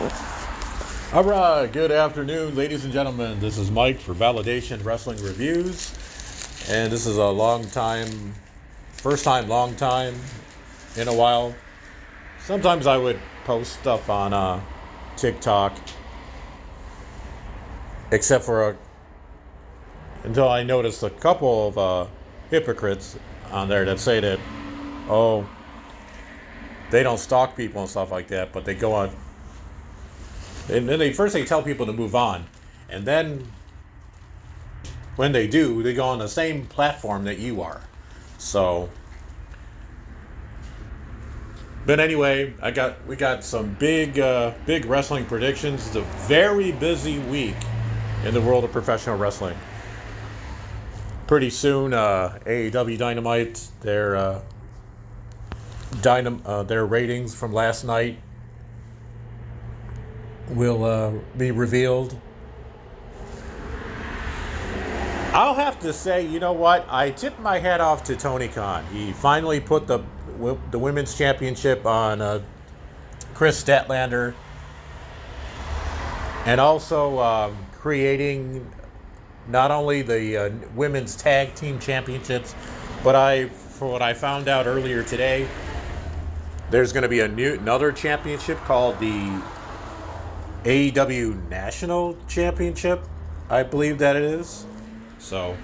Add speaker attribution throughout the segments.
Speaker 1: All right, good afternoon, ladies and gentlemen. This is Mike for Validation Wrestling Reviews, and this is a first time, long time in a while. Sometimes I would post stuff on TikTok, except for until I noticed a couple of hypocrites on there that say that, oh, they don't stalk people and stuff like that, but they go on. And then they tell people to move on, and then when they do, they go on the same platform that you are. So, but anyway, we got some big wrestling predictions. It's a very busy week in the world of professional wrestling. Pretty soon, AEW Dynamite, their ratings from last night will be revealed. I'll have to say, you know what? I tip my hat off to Tony Khan. He finally put the women's championship on Chris Statlander, and also creating not only the women's tag team championships, but for what I found out earlier today, there's going to be another championship called the AEW National Championship, I believe that it is. So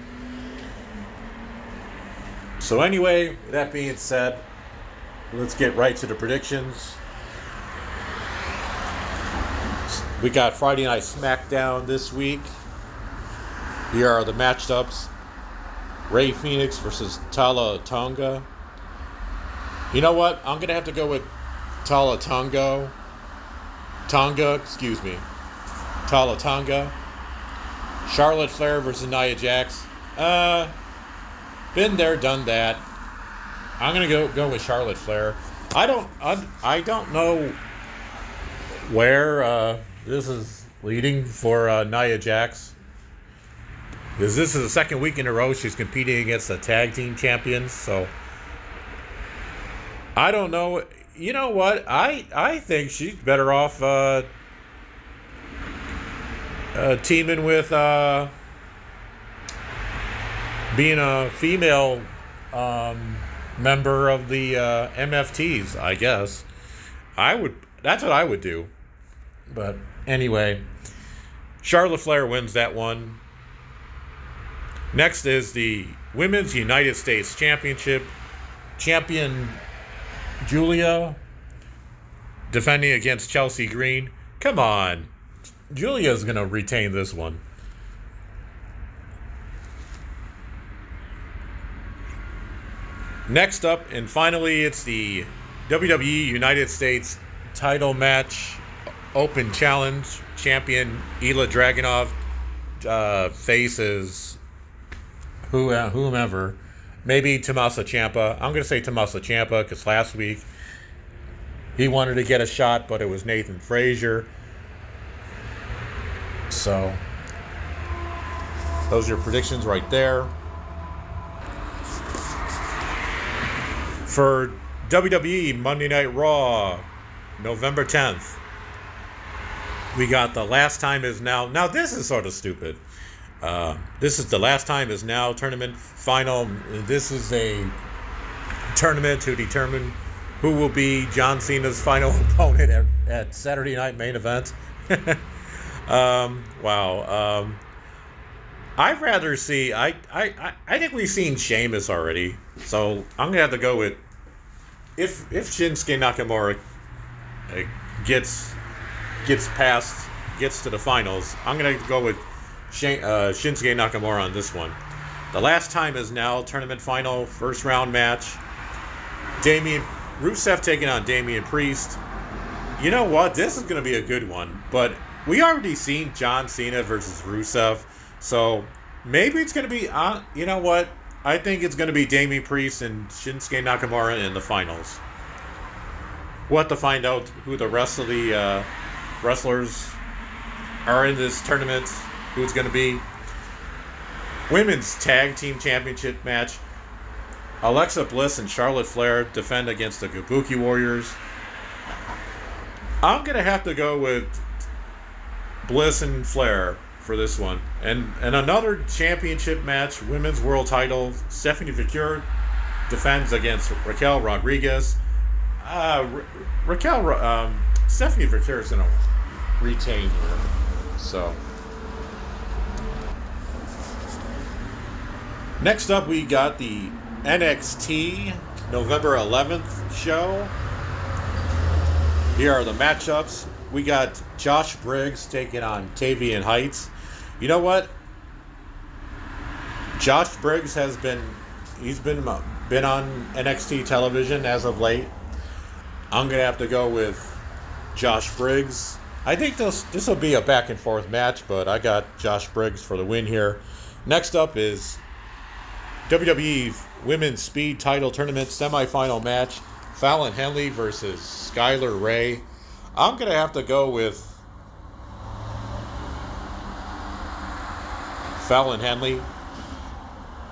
Speaker 1: anyway, that being said, let's get right to the predictions. We got Friday Night SmackDown this week. Here are the matchups. Rey Fenix versus Tala Tonga. You know what? I'm going to have to go with Tala Tonga. Tala Tonga. Charlotte Flair versus Nia Jax. Been there, done that. I'm gonna go with Charlotte Flair. I don't know where this is leading for Nia Jax, because this is the second week in a row she's competing against the tag team champions. So I don't know. You know what? I think she's better off teaming with being a female member of the MFTs, I guess. That's what I would do. But anyway, Charlotte Flair wins that one. Next is the Women's United States Championship. Champion Julia defending against Chelsea Green. Come on. Julia's going to retain this one. Next up, and finally, it's the WWE United States title match. Open Challenge. Champion Ilja Dragunov faces whomever. Maybe Tommaso Ciampa. I'm going to say Tommaso Ciampa because last week he wanted to get a shot, but it was Nathan Frazier. So, those are your predictions right there. For WWE Monday Night Raw, November 10th, we got the Last Time Is Now. Now, this is sort of stupid. This is the Last Time Is Now tournament final. This is a tournament to determine who will be John Cena's final opponent at Saturday Night Main Event. Wow. I'd rather see. I think we've seen Sheamus already, so I'm gonna have to go with if Shinsuke Nakamura gets to the finals. I'm gonna go with Shinsuke Nakamura on this one. The Last Time Is Now tournament final, first round match. Rusev taking on Damian Priest. You know what? This is gonna be a good one, but we already seen John Cena versus Rusev, so maybe it's going to be, you know what? I think it's going to be Damian Priest and Shinsuke Nakamura in the finals. We'll have to find out who the rest of the wrestlers are in this tournament, who it's going to be. Women's Tag Team Championship match. Alexa Bliss and Charlotte Flair defend against the Kabuki Warriors. I'm gonna have to go with Bliss and Flair for this one, and another championship match, women's world title. Stephanie Vicure defends against Raquel Rodriguez. Stephanie Vicure is gonna retain here, so. Next up, we got the NXT November 11th show. Here are the matchups. We got Josh Briggs taking on Tavian Heights. You know what? Josh Briggs has been on NXT television as of late. I'm gonna have to go with Josh Briggs. I think this will be a back and forth match, but I got Josh Briggs for the win here. Next up is WWE Women's Speed Title Tournament semifinal match. Fallon Henley versus Skylar Ray. I'm going to have to go with Fallon Henley.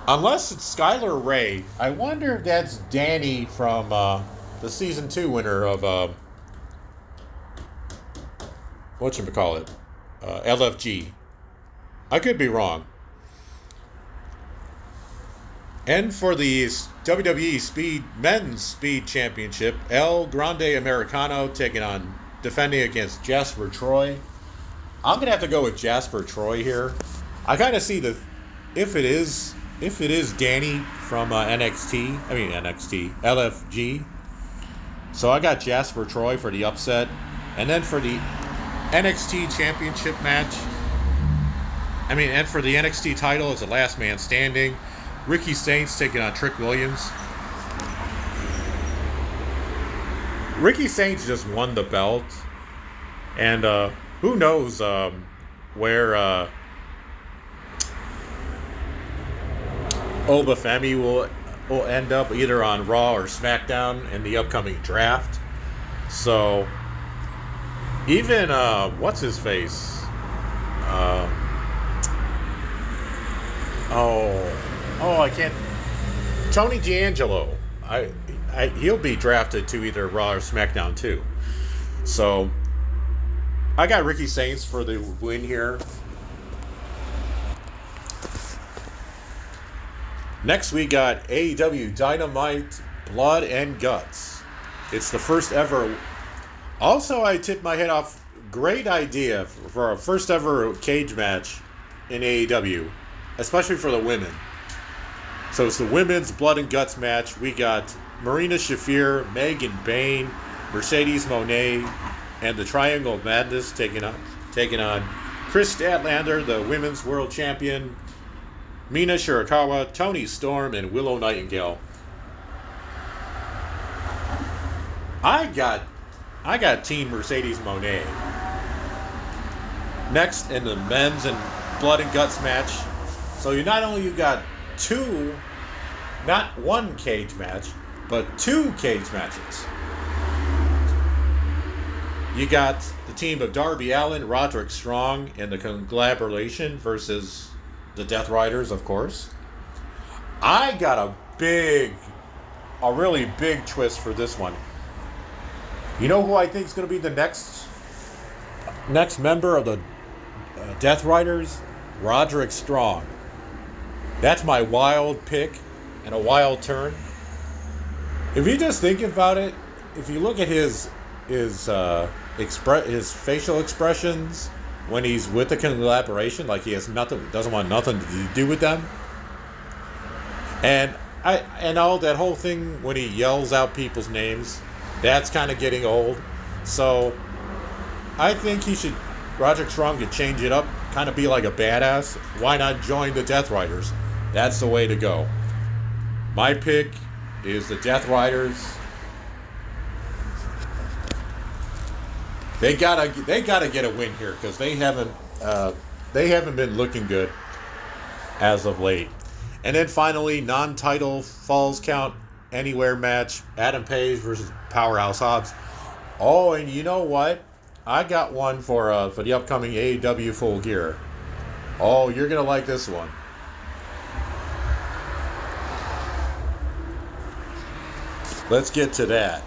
Speaker 1: Unless it's Skylar Ray. I wonder if that's Danny from the Season 2 winner of whatchamacallit? LFG. I could be wrong. And for the WWE Men's Speed Championship, El Grande Americano defending against Jasper Troy. I'm gonna have to go with Jasper Troy here. I kind of see if it is Danny from LFG. So I got Jasper Troy for the upset, and then for the NXT Championship match. And for the NXT title, it's a last man standing. Ricky Saints taking on Trick Williams. Ricky Saints just won the belt. And who knows where Oba Femi will end up, either on Raw or SmackDown in the upcoming draft. So, even, what's his face? I can't. Tony D'Angelo. He'll be drafted to either Raw or SmackDown too. So, I got Ricky Saints for the win here. Next, we got AEW Dynamite Blood and Guts. It's the first ever. Also, I tipped my head off. Great idea for a first ever cage match in AEW, especially for the women. So it's the women's Blood and Guts match. We got Marina Shafir, Megan Bayne, Mercedes Moné, and the Triangle of Madness taking on Chris Statlander, the women's world champion, Mina Shirakawa, Toni Storm, and Willow Nightingale. I got Team Mercedes Moné. Next, in the men's and Blood and Guts match. So you got not one cage match, but two cage matches. You got the team of Darby Allin, Roderick Strong, and the Collaboration versus the Death Riders, of course. I got a really big twist for this one. You know who I think is going to be the next member of the Death Riders? Roderick Strong. That's my wild pick and a wild turn. If you just think about it, if you look at his facial expressions when he's with the Collaboration, like he doesn't want nothing to do with them, and all that whole thing when he yells out people's names, that's kind of getting old. So I think Roderick Strong could change it up, kind of be like a badass. Why not join the Death Riders? That's the way to go. My pick is the Death Riders. They gotta get a win here because they haven't been looking good as of late. And then finally, non-title Falls Count Anywhere match: Adam Page versus Powerhouse Hobbs. Oh, and you know what? I got one for the upcoming AEW Full Gear. Oh, you're gonna like this one. Let's get to that.